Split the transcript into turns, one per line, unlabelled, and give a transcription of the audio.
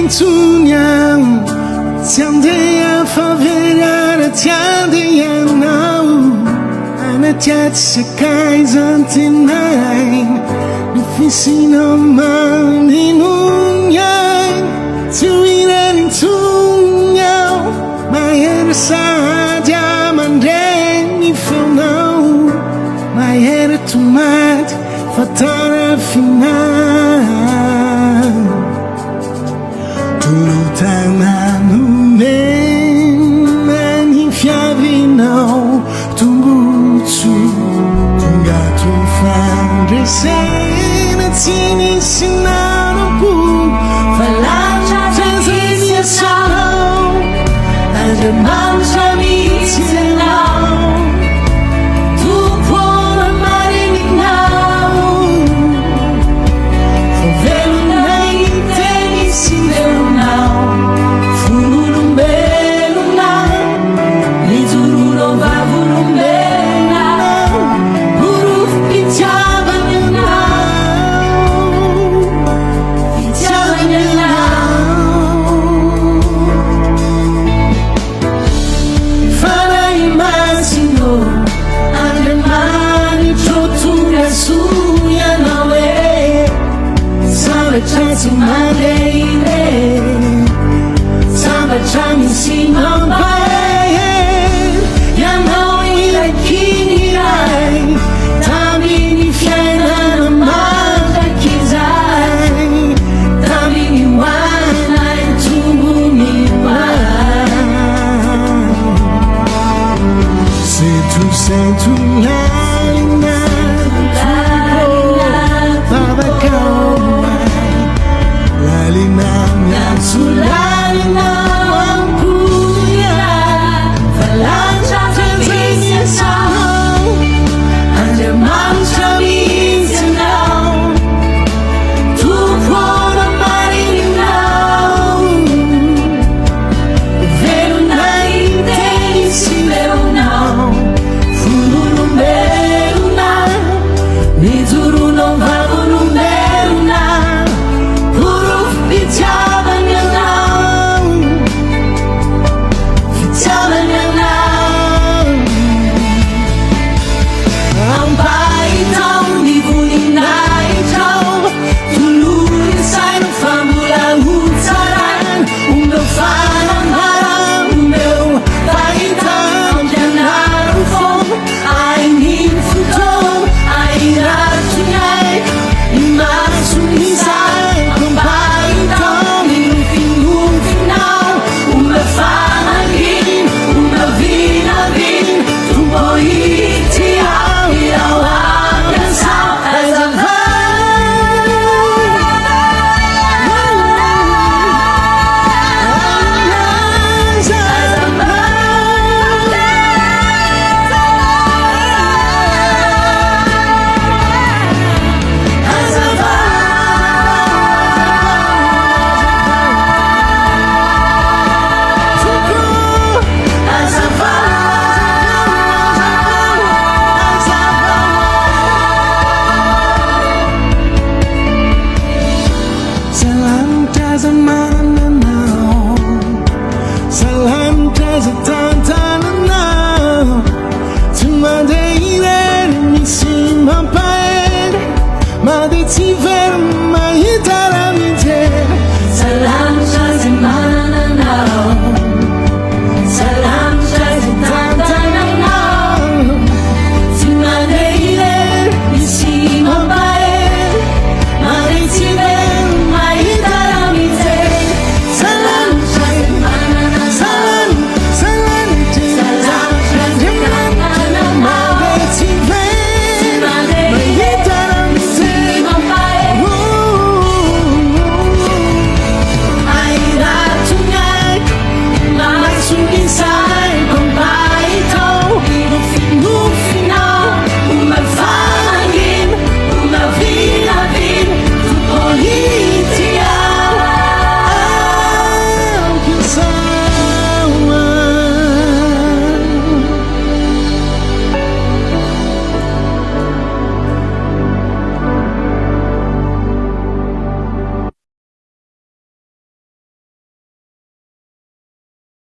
tunyang Tiandea favela tiandea now Ana tiat sekai zantinai Nifisino maninunyang Tuiren tunyao Maher saja mandeni finau Maher tumat fatara final Tulutanganu Tumbutu Tungatu Fandre Sena Tini Sinaruku
Falanja Tanzania Sano And the Manja Mitinao Tupona Marinau Favelo Nai Teni Sineu Nau Fununum Belo Nau Nizuru Vavurumbena, Guru Pichavanyanau, Fana imagino, Andemani Trotura Suya Nawe, Samba Chati Madeire, Samba Chami Sinambae.
Sento lalina Baba kaumai Lalina Nansu lalina Wampuya
Falanja Tanzania Sano And the Manja Mitinao Tupona Marinau Velo Nai Teni Sineu Nau Nizuru no Vavurumbena, Guru Pichavanyanau, Pichavanyanau. Ampaitau, Nivuninaitou, Tulurin sai no Fambula Hutaran, meu Fanambaram, meu Paitão, Janaro Fom, ai Ninfutou. Iratunyai, Imatsunisai, Compaitão, e no final, o meu fanarim, o meu vinavim, tu boitial, e ao abraçar, és a
Salam taza tantana now Tumadeire misima paere Ma de ti ver ma hitara mi te
Salam